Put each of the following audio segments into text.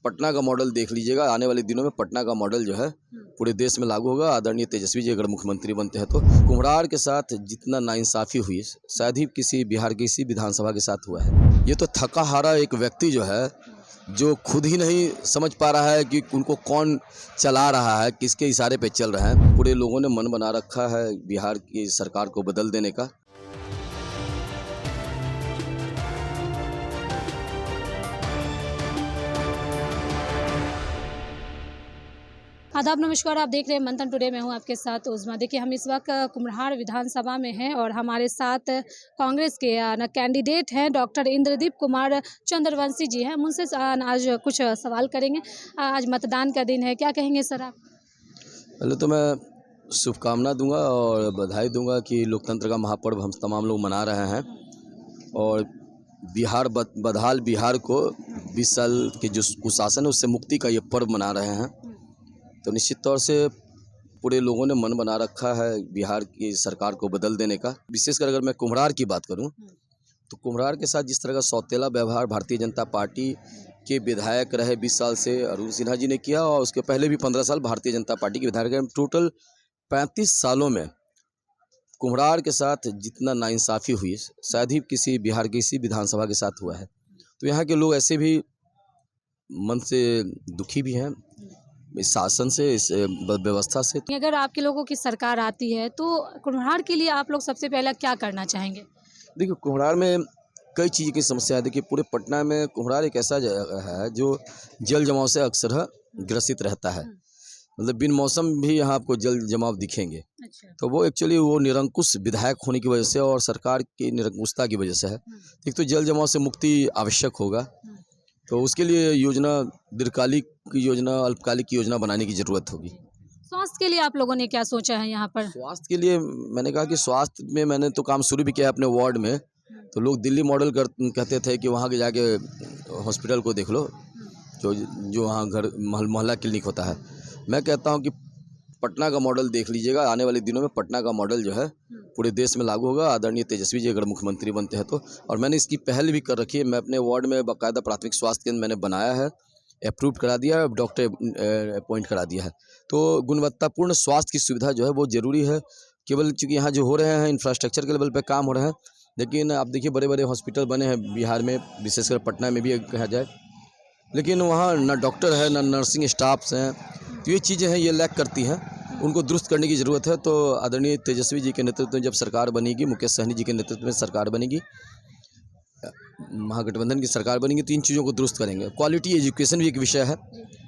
पटना का मॉडल देख लीजिएगा। आने वाले दिनों में पटना का मॉडल जो है पूरे देश में लागू होगा। आदरणीय तेजस्वी जी अगर मुख्यमंत्री बनते हैं तो कुम्हरार के साथ जितना नाइंसाफ़ी हुई शायद ही किसी बिहार की किसी विधानसभा के साथ हुआ है। ये तो थका हारा एक व्यक्ति जो है, जो खुद ही नहीं समझ पा रहा है कि उनको कौन चला रहा है, किसके इशारे पे चल रहे हैं। पूरे लोगों ने मन बना रखा है बिहार की सरकार को बदल देने का। आदाब नमस्कार, आप देख रहे हैं मंथन टुडे। मैं हूं आपके साथ उज़मा। देखिए, हम इस वक्त कुम्हरार विधानसभा में हैं और हमारे साथ कांग्रेस के कैंडिडेट हैं डॉक्टर इंद्रदीप कुमार चंद्रवंशी जी हैं। हम उनसे आज कुछ सवाल करेंगे। आज मतदान का दिन है, क्या कहेंगे सर आप? पहले तो मैं शुभकामना दूंगा और बधाई दूंगा कि लोकतंत्र का महापर्व हम तमाम लोग मना रहे हैं और बदहाल बिहार को 20 साल के जो कुशासन है उससे मुक्ति का ये पर्व मना रहे हैं। तो निश्चित तौर से पूरे लोगों ने मन बना रखा है बिहार की सरकार को बदल देने का। विशेषकर अगर मैं कुम्हरार की बात करूं तो कुम्हरार के साथ जिस तरह का सौतेला व्यवहार भारतीय जनता पार्टी के विधायक रहे 20 साल से अरुण सिन्हा जी ने किया और उसके पहले भी 15 साल भारतीय जनता पार्टी के विधायक रहे। टोटल 35 सालों में कुम्हरार के साथ जितना नाइंसाफ़ी हुई शायद ही किसी बिहार की किसी विधानसभा के साथ हुआ है। तो यहाँ के लोग ऐसे भी मन से दुखी भी हैं इस शासन से, इस व्यवस्था से। अगर आपके लोगों की सरकार आती है तो कुम्हरार के लिए आप लोग सबसे पहला क्या करना चाहेंगे? देखिए, कुम्हरार में कई चीज़ की समस्या है। देखिए, पूरे पटना में कुम्हरार एक ऐसा जगह है जो जल जमाव से अक्सर ग्रसित रहता है। मतलब बिन मौसम भी यहाँ आपको जल जमाव दिखेंगे। अच्छा। तो वो एक्चुअली वो निरंकुश विधायक होने की वजह से और सरकार की निरंकुशता की वजह से है। एक तो जल जमाव से मुक्ति आवश्यक होगा, तो उसके लिए योजना, दीर्घकालिक योजना, अल्पकालिक योजना बनाने की ज़रूरत होगी। स्वास्थ्य के लिए आप लोगों ने क्या सोचा है यहाँ पर? स्वास्थ्य के लिए मैंने कहा कि स्वास्थ्य में मैंने तो काम शुरू भी किया है अपने वार्ड में। तो लोग दिल्ली मॉडल कहते थे कि वहाँ के जाके हॉस्पिटल को देख लो, जो वहाँ घर मोहल्ला क्लिनिक होता है। मैं कहता हूँ कि पटना का मॉडल देख लीजिएगा। आने वाले दिनों में पटना का मॉडल जो है पूरे देश में लागू होगा। आदरणीय तेजस्वी जी अगर मुख्यमंत्री बनते हैं तो। और मैंने इसकी पहल भी कर रखी है। मैं अपने वार्ड में बाकायदा प्राथमिक स्वास्थ्य केंद्र मैंने बनाया है, अप्रूव करा दिया है, डॉक्टर अपॉइंट करा दिया है। तो गुणवत्तापूर्ण स्वास्थ्य की सुविधा जो है वो ज़रूरी है। केवल चूँकि यहाँ जो हो रहे हैं इंफ्रास्ट्रक्चर के लेवल पे काम हो रहे हैं, लेकिन आप देखिए बड़े बड़े हॉस्पिटल बने हैं बिहार में, विशेषकर पटना में भी कहा जाए, लेकिन वहाँ ना डॉक्टर है ना नर्सिंग स्टाफ्स हैं। तो ये चीज़ें हैं, ये लैक करती हैं, उनको दुरुस्त करने की ज़रूरत है। तो आदरणीय तेजस्वी जी के नेतृत्व में जब सरकार बनेगी, मुकेश सहनी जी के नेतृत्व में सरकार बनेगी, महागठबंधन की सरकार बनेगी, तो इन चीज़ों को दुरुस्त करेंगे। क्वालिटी एजुकेशन भी एक विषय है।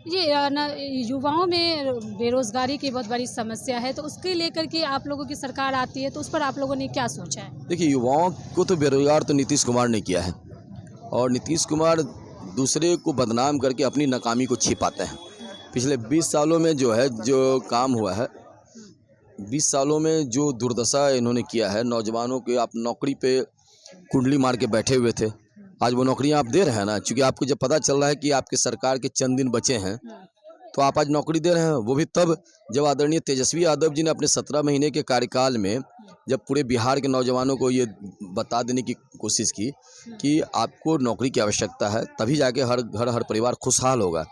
ये युवाओं में बेरोजगारी की बहुत बड़ी समस्या है, तो उसके लेकर के आप लोगों की सरकार आती है तो उस पर आप लोगों ने क्या सोचा है? देखिए, युवाओं को तो बेरोजगार तो नीतीश कुमार ने किया है और नीतीश कुमार दूसरे को बदनाम करके अपनी नाकामी को छिपाते हैं। पिछले 20 सालों में जो है जो काम हुआ है, 20 सालों में जो दुर्दशा इन्होंने किया है, नौजवानों के आप नौकरी पे कुंडली मार के बैठे हुए थे, आज वो नौकरियां आप दे रहे हैं ना। क्योंकि आपको जब पता चल रहा है कि आपके सरकार के चंद दिन बचे हैं तो आप आज नौकरी दे रहे हैं। वो भी तब जब आदरणीय तेजस्वी यादव जी ने अपने 17 महीने के कार्यकाल में जब पूरे बिहार के नौजवानों को ये बता देने की कोशिश की कि आपको नौकरी की आवश्यकता है, तभी जाके हर घर हर परिवार खुशहाल होगा।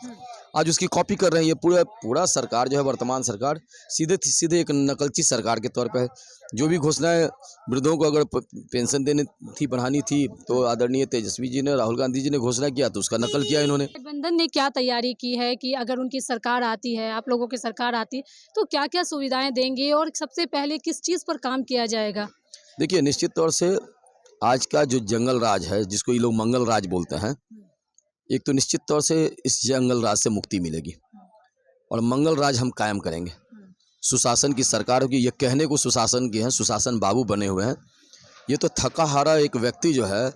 आज उसकी कॉपी कर रहे हैं। ये पूरा सरकार जो है, वर्तमान सरकार सीधे एक नकलची सरकार के तौर पे जो भी घोषणाएं वृद्धों को अगर पेंशन देनी थी, बढ़ानी थी, तो आदरणीय तेजस्वी जी ने, राहुल गांधी जी ने घोषणा किया तो उसका नकल किया इन्होंने। गठबंधन ने क्या तैयारी की है कि अगर उनकी सरकार आती है, आप लोगों की सरकार आती है, तो क्या क्या सुविधाएं देंगे और सबसे पहले किस चीज़ पर काम किया जाएगा? देखिए, निश्चित तौर से आज का जो जंगल राज है, जिसको ये लोग मंगल राज बोलते हैं, एक तो निश्चित तौर से इस जंगल राज से मुक्ति मिलेगी और मंगल राज हम कायम करेंगे। सुशासन की सरकार होगी। ये कहने को सुशासन की है, सुशासन बाबू बने हुए हैं। ये तो थका हारा एक व्यक्ति जो है,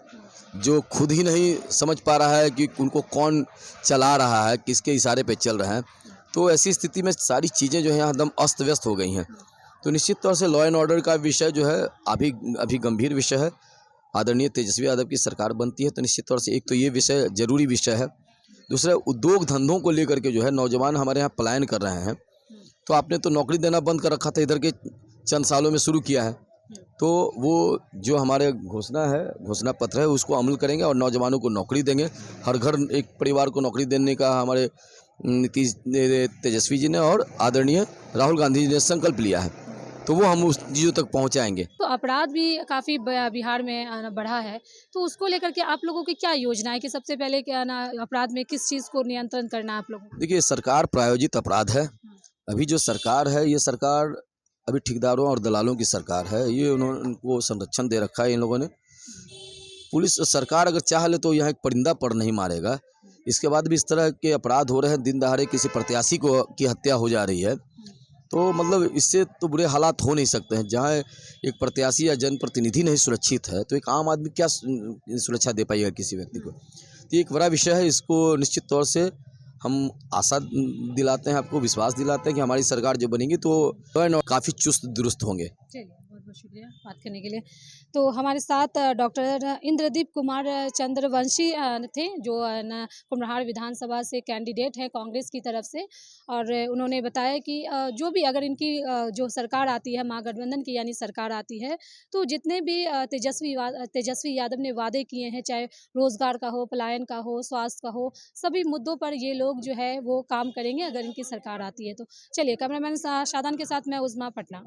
जो खुद ही नहीं समझ पा रहा है कि उनको कौन चला रहा है, किसके इशारे पे चल रहे हैं। तो ऐसी स्थिति में सारी चीज़ें जो हैं यहाँ एकदम अस्त व्यस्त हो गई हैं। तो निश्चित तौर से लॉ एंड ऑर्डर का विषय जो है अभी गंभीर विषय है। आदरणीय तेजस्वी यादव की सरकार बनती है तो निश्चित तौर से एक तो ये विषय जरूरी विषय है। दूसरा, उद्योग धंधों को लेकर के जो है नौजवान हमारे यहाँ पलायन कर रहे हैं। तो आपने तो नौकरी देना बंद कर रखा था, इधर के चंद सालों में शुरू किया है। तो वो जो हमारे घोषणा पत्र है उसको अमल करेंगे और नौजवानों को नौकरी देंगे। हर घर एक परिवार को नौकरी देने का हमारे तेजस्वी जी ने और आदरणीय राहुल गांधी जी ने संकल्प लिया है, तो वो हम उस चीज़ों तक पहुंचाएंगे। तो अपराध भी काफ़ी बिहार में बढ़ा है, तो उसको लेकर के आप लोगों की क्या योजना है कि सबसे पहले क्या ना अपराध में किस चीज़ को नियंत्रण करना है आप लोगों को? देखिए, सरकार प्रायोजित अपराध है। अभी जो सरकार है, ये सरकार अभी ठेकेदारों और दलालों की सरकार है। ये उनको संरक्षण दे रखा है इन लोगों ने। पुलिस सरकार अगर चाह ले तो यहाँ एक परिंदा पर नहीं मारेगा। इसके बाद भी इस तरह के अपराध हो रहे हैं, दिन दहाड़े किसी प्रत्याशी की हत्या हो जा रही है, तो मतलब इससे तो बुरे हालात हो नहीं सकते हैं। जहाँ एक प्रत्याशी या जनप्रतिनिधि नहीं सुरक्षित है, तो एक आम आदमी क्या सुरक्षा दे पाएगा किसी व्यक्ति को। तो ये एक बड़ा विषय है। इसको निश्चित तौर से हम आशा दिलाते हैं, आपको विश्वास दिलाते हैं कि हमारी सरकार जो बनेगी तो काफ़ी चुस्त दुरुस्त होंगे। चलिए, बहुत बहुत शुक्रिया बात करने के लिए। तो हमारे साथ डॉक्टर इंद्रदीप कुमार चंद्रवंशी थे, जो न कुम्हरार विधानसभा से कैंडिडेट हैं कांग्रेस की तरफ से, और उन्होंने बताया कि जो भी अगर इनकी जो सरकार आती है, महागठबंधन की यानी सरकार आती है, तो जितने भी तेजस्वी यादव ने वादे किए हैं, चाहे रोजगार का हो, पलायन का हो, स्वास्थ्य का हो, सभी मुद्दों पर ये लोग जो है वो काम करेंगे अगर इनकी सरकार आती है तो। चलिए, कैमरामैन शादान के साथ मैं उज़मा, पटना।